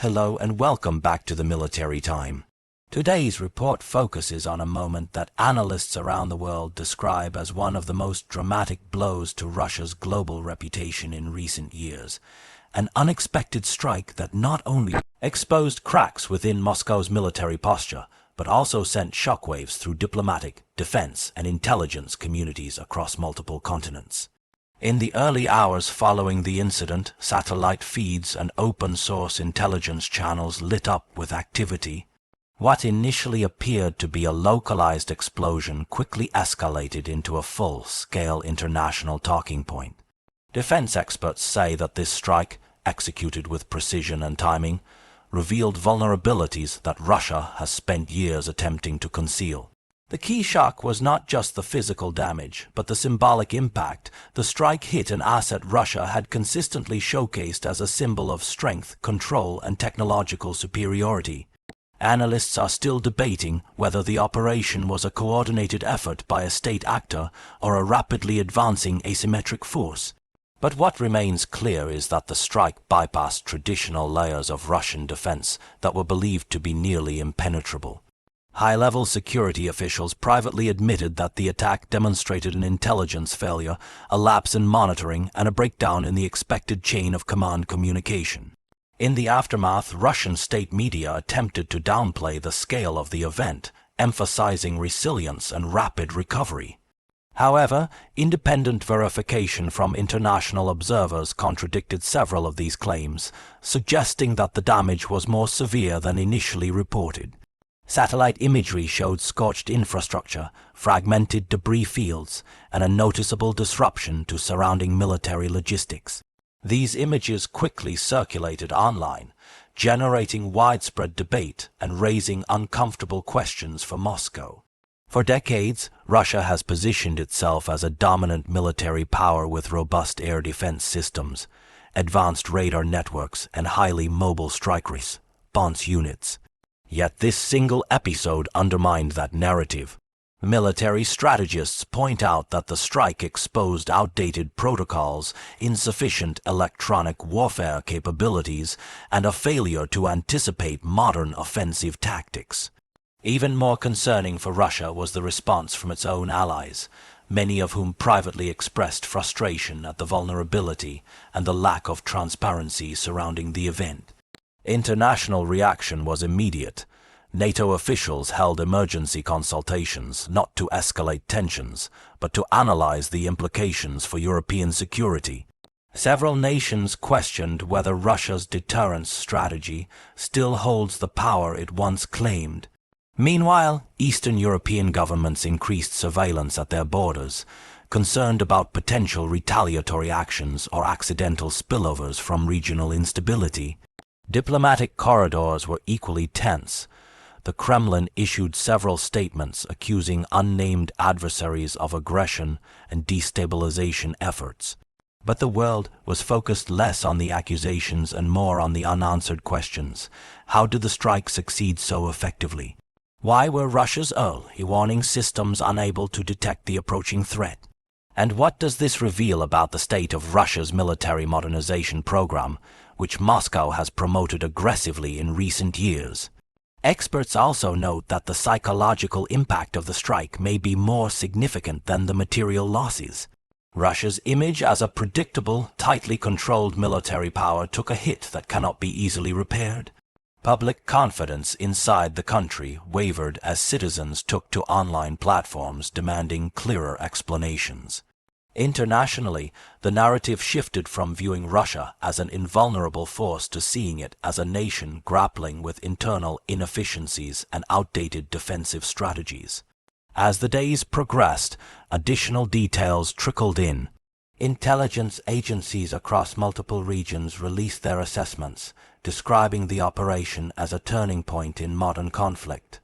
Hello and welcome back to the Military Time. Today's report focuses on a moment that analysts around the world describe as one of the most dramatic blows to Russia's global reputation in recent years. An unexpected strike that not only exposed cracks within Moscow's military posture, but also sent shockwaves through diplomatic, defense, and intelligence communities across multiple continents. In the early hours following the incident, satellite feeds and open-source intelligence channels lit up with activity. What initially appeared to be a localized explosion quickly escalated into a full-scale international talking point. Defense experts say that this strike, executed with precision and timing, revealed vulnerabilities that Russia has spent years attempting to conceal. The key shock was not just the physical damage, but the symbolic impact. The strike hit an asset Russia had consistently showcased as a symbol of strength, control, and technological superiority. Analysts are still debating whether the operation was a coordinated effort by a state actor or a rapidly advancing asymmetric force. But what remains clear is that the strike bypassed traditional layers of Russian defense that were believed to be nearly impenetrable. High-level security officials privately admitted that the attack demonstrated an intelligence failure, a lapse in monitoring, and a breakdown in the expected chain of command communication. In the aftermath, Russian state media attempted to downplay the scale of the event, emphasizing resilience and rapid recovery. However, independent verification from international observers contradicted several of these claims, suggesting that the damage was more severe than initially reported. Satellite imagery showed scorched infrastructure, fragmented debris fields, and a noticeable disruption to surrounding military logistics. These images quickly circulated online, generating widespread debate and raising uncomfortable questions for Moscow. For decades, Russia has positioned itself as a dominant military power with robust air defense systems, advanced radar networks, and highly mobile strike response units. Yet this single episode undermined that narrative. Military strategists point out that the strike exposed outdated protocols, insufficient electronic warfare capabilities, and a failure to anticipate modern offensive tactics. Even more concerning for Russia was the response from its own allies, many of whom privately expressed frustration at the vulnerability and the lack of transparency surrounding the event. International reaction was immediate. NATO officials held emergency consultations not to escalate tensions, but to analyze the implications for European security. Several nations questioned whether Russia's deterrence strategy still holds the power it once claimed. Meanwhile, Eastern European governments increased surveillance at their borders, concerned about potential retaliatory actions or accidental spillovers from regional instability. Diplomatic corridors were equally tense. The Kremlin issued several statements accusing unnamed adversaries of aggression and destabilization efforts. But the world was focused less on the accusations and more on the unanswered questions. How did the strike succeed so effectively? Why were Russia's early warning systems unable to detect the approaching threat? And what does this reveal about the state of Russia's military modernization program, which Moscow has promoted aggressively in recent years? Experts also note that the psychological impact of the strike may be more significant than the material losses. Russia's image as a predictable, tightly controlled military power took a hit that cannot be easily repaired. Public confidence inside the country wavered as citizens took to online platforms demanding clearer explanations. Internationally, the narrative shifted from viewing Russia as an invulnerable force to seeing it as a nation grappling with internal inefficiencies and outdated defensive strategies. As the days progressed, additional details trickled in. Intelligence agencies across multiple regions released their assessments, describing the operation as a turning point in modern conflict,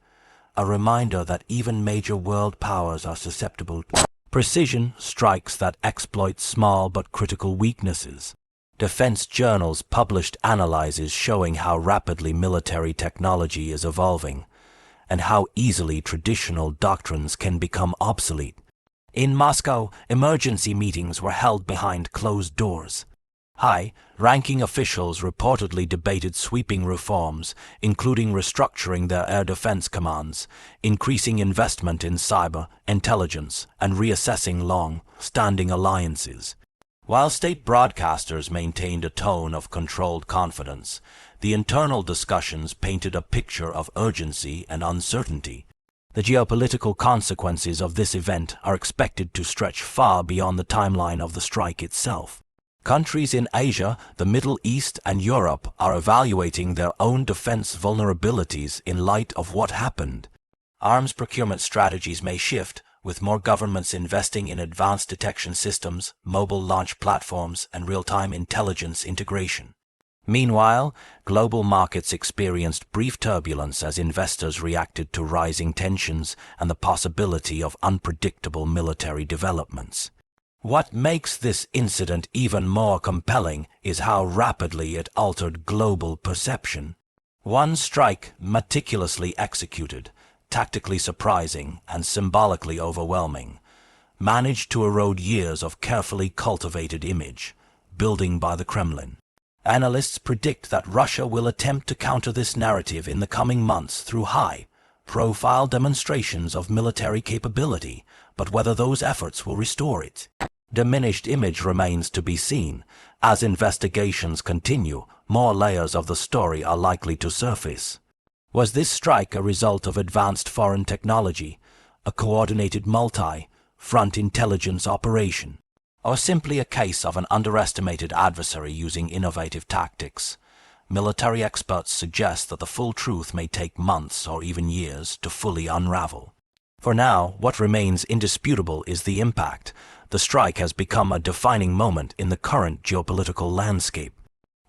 a reminder that even major world powers are susceptible to precision strikes that exploit small but critical weaknesses. Defense journals published analyses showing how rapidly military technology is evolving, and how easily traditional doctrines can become obsolete. In Moscow, emergency meetings were held behind closed doors. High-ranking officials reportedly debated sweeping reforms, including restructuring their air defense commands, increasing investment in cyber intelligence, and reassessing long-standing alliances. While state broadcasters maintained a tone of controlled confidence, the internal discussions painted a picture of urgency and uncertainty. The geopolitical consequences of this event are expected to stretch far beyond the timeline of the strike itself. Countries in Asia, the Middle East, and Europe are evaluating their own defense vulnerabilities in light of what happened. Arms procurement strategies may shift, with more governments investing in advanced detection systems, mobile launch platforms, and real-time intelligence integration. Meanwhile, global markets experienced brief turbulence as investors reacted to rising tensions and the possibility of unpredictable military developments. What makes this incident even more compelling is how rapidly it altered global perception. One strike, meticulously executed, tactically surprising, and symbolically overwhelming, managed to erode years of carefully cultivated image building by the Kremlin. Analysts predict that Russia will attempt to counter this narrative in the coming months through high-profile demonstrations of military capability, but whether those efforts will restore its diminished image remains to be seen. As investigations continue, more layers of the story are likely to surface. Was this strike a result of advanced foreign technology, a coordinated multi-front intelligence operation, or simply a case of an underestimated adversary using innovative tactics? Military experts suggest that the full truth may take months or even years to fully unravel. For now, what remains indisputable is the impact. The strike has become a defining moment in the current geopolitical landscape.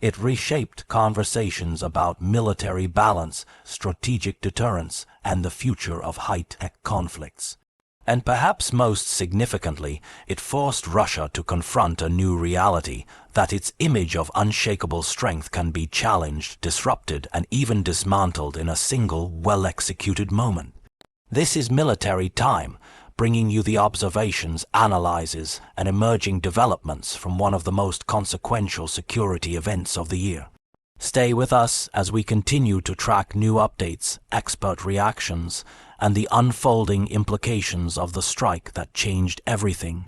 It reshaped conversations about military balance, strategic deterrence, and the future of high-tech conflicts. And perhaps most significantly, it forced Russia to confront a new reality, that its image of unshakable strength can be challenged, disrupted, and even dismantled in a single, well-executed moment. This is military time, bringing you the observations, analyses, and emerging developments from one of the most consequential security events of the year. Stay with us as we continue to track new updates, expert reactions, and the unfolding implications of the strike that changed everything.